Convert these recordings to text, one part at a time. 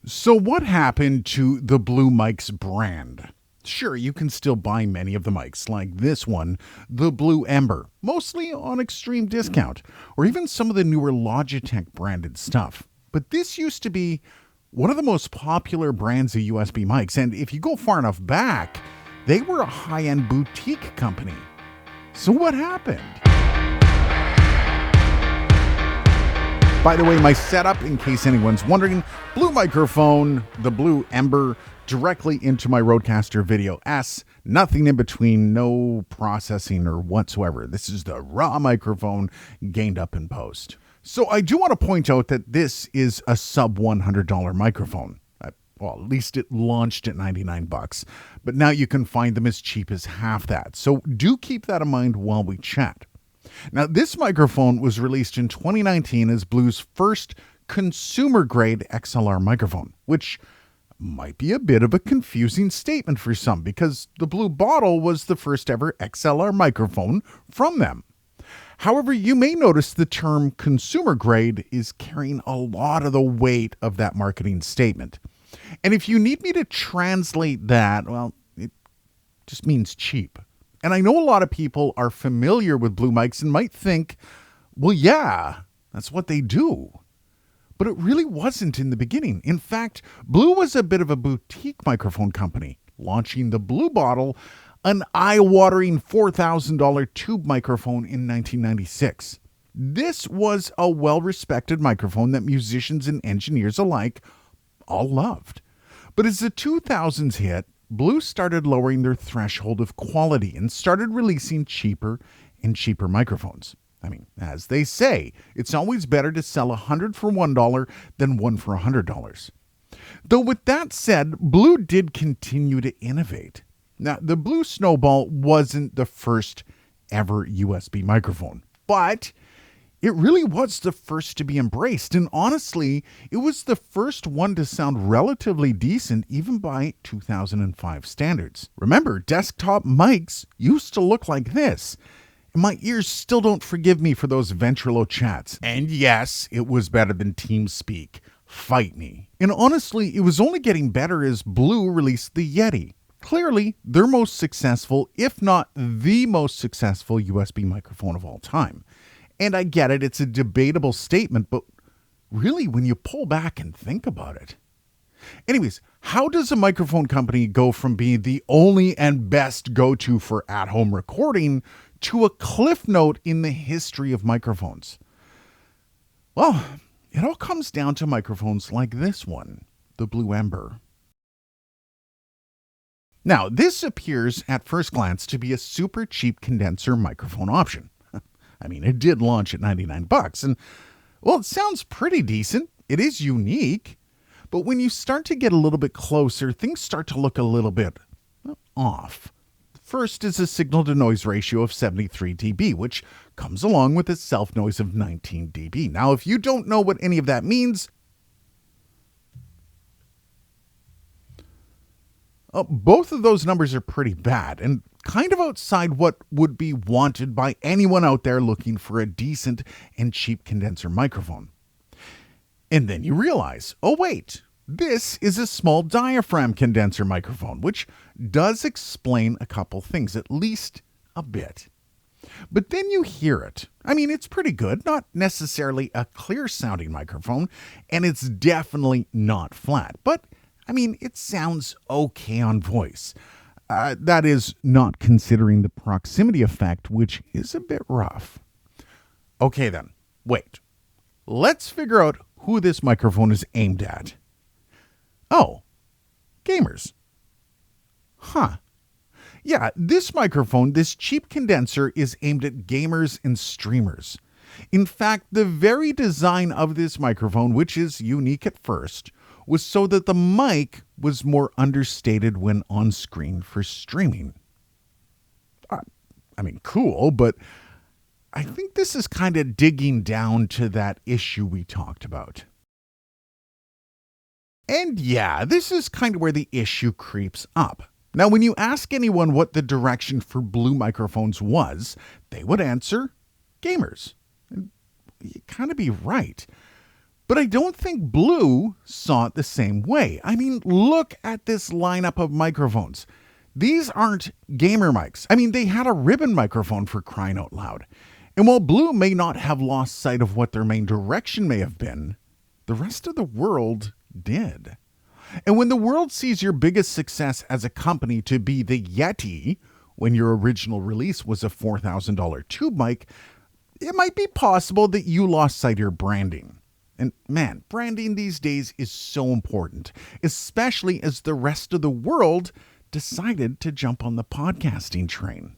So, what happened to the Blue Mike's brand? Sure, you can still buy many of the mics, like this one, the Blue Ember, mostly on extreme discount, or even some of the newer Logitech branded stuff. But this used to be one of the most popular brands of USB mics, and if you go far enough back, they were a high end boutique company. So, what happened? By the way, my setup, in case anyone's wondering, Blue microphone, the Blue Ember, directly into my Rodecaster Video S. Nothing in between, no processing or whatsoever. This is the raw microphone gained up in post. So I do want to point out that this is a sub $100 microphone. Well, at least it launched at 99 bucks, but now you can find them as cheap as half that. So do keep that in mind while we chat. Now, this microphone was released in 2019 as Blue's first consumer-grade XLR microphone, which might be a bit of a confusing statement for some because the Blue Bottle was the first ever XLR microphone from them. However, you may notice the term consumer-grade is carrying a lot of the weight of that marketing statement. And if you need me to translate that, well, it just means cheap. And I know a lot of people are familiar with Blue mics and might think, well, yeah, that's what they do. But it really wasn't in the beginning. In fact, Blue was a bit of a boutique microphone company, launching the Blue Bottle, an eye-watering $4,000 tube microphone in 1996. This was a well-respected microphone that musicians and engineers alike all loved. But as the 2000s hit, Blue started lowering their threshold of quality and started releasing cheaper and cheaper microphones. I mean, as they say, it's always better to sell 100 for $1 than one for $100. Though with that said, Blue did continue to innovate. Now, the Blue Snowball wasn't the first ever USB microphone, but it really was the first to be embraced, and honestly, it was the first one to sound relatively decent even by 2005 standards. Remember, desktop mics used to look like this, and my ears still don't forgive me for those ventrilo chats. And yes, it was better than TeamSpeak. Fight me. And honestly, it was only getting better as Blue released the Yeti. Clearly, their most successful, if not the most successful USB microphone of all time. And I get it, it's a debatable statement, but really, when you pull back and think about it. Anyways, how does a microphone company go from being the only and best go-to for at-home recording to a cliff note in the history of microphones? Well, it all comes down to microphones like this one, the Blue Ember. Now, this appears at first glance to be a super cheap condenser microphone option. I mean, it did launch at 99 bucks, and, well, it sounds pretty decent. It is unique. But when you start to get a little bit closer, things start to look a little bit off. First is a signal-to-noise ratio of 73 dB, which comes along with a self-noise of 19 dB. Now, if you don't know what any of that means, both of those numbers are pretty bad and kind of outside what would be wanted by anyone out there looking for a decent and cheap condenser microphone. And then you realize, oh wait, this is a small diaphragm condenser microphone, which does explain a couple things, at least a bit. But then you hear it. I mean, it's pretty good, not necessarily a clear sounding microphone, and it's definitely not flat, but I mean, it sounds okay on voice. That is not considering the proximity effect, which is a bit rough. Okay then, wait. Let's figure out who this microphone is aimed at. Oh, gamers. Huh. Yeah, this microphone, this cheap condenser, is aimed at gamers and streamers. In fact, the very design of this microphone, which is unique at first, was so that the mic was more understated when on screen for streaming. I mean, cool, but I think this is kind of digging down to that issue we talked about. And yeah, this is kind of where the issue creeps up. Now, when you ask anyone what the direction for Blue microphones was, they would answer gamers. And you'd kind of be right. But I don't think Blue saw it the same way. I mean, look at this lineup of microphones. These aren't gamer mics. I mean, they had a ribbon microphone, for crying out loud. And while Blue may not have lost sight of what their main direction may have been, the rest of the world did. And when the world sees your biggest success as a company to be the Yeti, when your original release was a $4,000 tube mic, it might be possible that you lost sight of your branding. And man, branding these days is so important, especially as the rest of the world decided to jump on the podcasting train.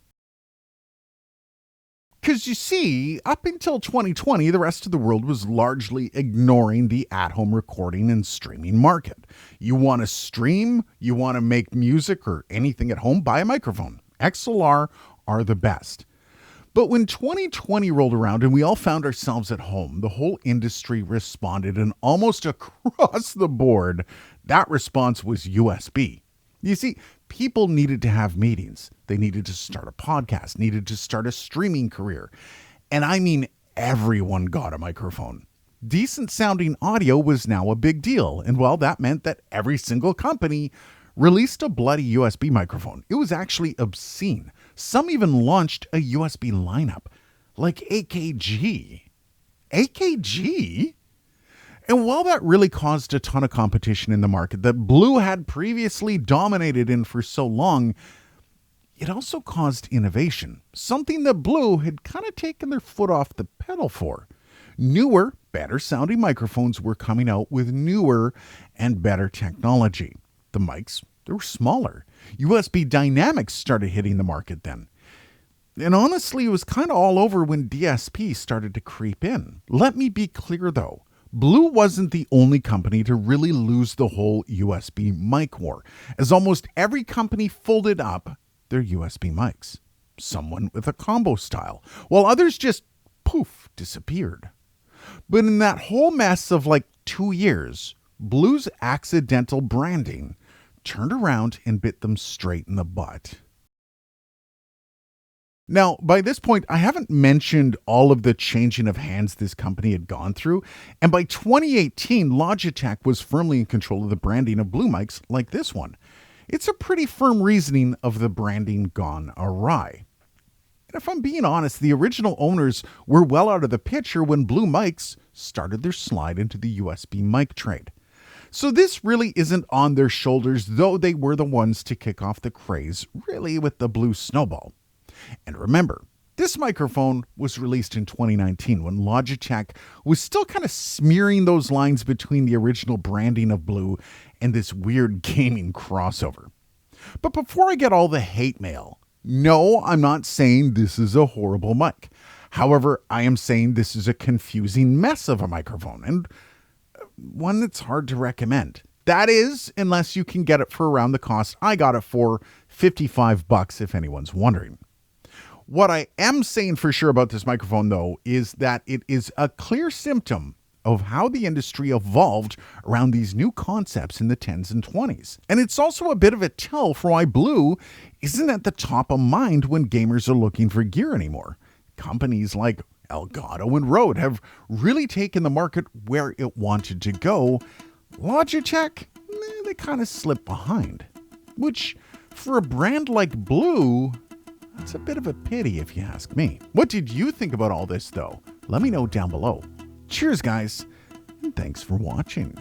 Because you see, up until 2020, the rest of the world was largely ignoring the at-home recording and streaming market. You want to stream, you want to make music or anything at home, buy a microphone. XLR are the best. But when 2020 rolled around and we all found ourselves at home, the whole industry responded, and almost across the board, that response was USB. You see, people needed to have meetings. They needed to start a podcast, needed to start a streaming career. And I mean, everyone got a microphone. Decent sounding audio was now a big deal. And well, that meant that every single company released a bloody USB microphone. It was actually obscene. Some even launched a USB lineup, like AKG. AKG? And while that really caused a ton of competition in the market that Blue had previously dominated in for so long, it also caused innovation, something that Blue had kind of taken their foot off the pedal for. Newer, better sounding microphones were coming out with newer and better technology. The mics, they were smaller. USB Dynamics started hitting the market then. And honestly, it was kind of all over when DSP started to creep in. Let me be clear though. Blue wasn't the only company to really lose the whole USB mic war, as almost every company folded up their USB mics. Some went with a combo style, while others just poof, disappeared. But in that whole mess of like 2 years, Blue's accidental branding turned around and bit them straight in the butt. Now, by this point, I haven't mentioned all of the changing of hands this company had gone through, and by 2018, Logitech was firmly in control of the branding of Blue mics like this one. It's a pretty firm reasoning of the branding gone awry. And if I'm being honest, the original owners were well out of the picture when Blue mics started their slide into the USB mic trade. So this really isn't on their shoulders, though they were the ones to kick off the craze, really, with the Blue snowball. And remember, this microphone was released in 2019 when Logitech was still kind of smearing those lines between the original branding of Blue and this weird gaming crossover. But before I get all the hate mail, no, I'm not saying this is a horrible mic. However, I am saying this is a confusing mess of a microphone and one that's hard to recommend. That is, unless you can get it for around the cost I got it for, $55 if anyone's wondering. What I am saying for sure about this microphone, though, is that it is a clear symptom of how the industry evolved around these new concepts in the 10s and 20s. And it's also a bit of a tell for why Blue isn't at the top of mind when gamers are looking for gear anymore. Companies like Elgato and Rode have really taken the market where it wanted to go. Logitech, they kind of slipped behind. Which, for a brand like Blue, it's a bit of a pity if you ask me. What did you think about all this though? Let me know down below. Cheers guys, and thanks for watching.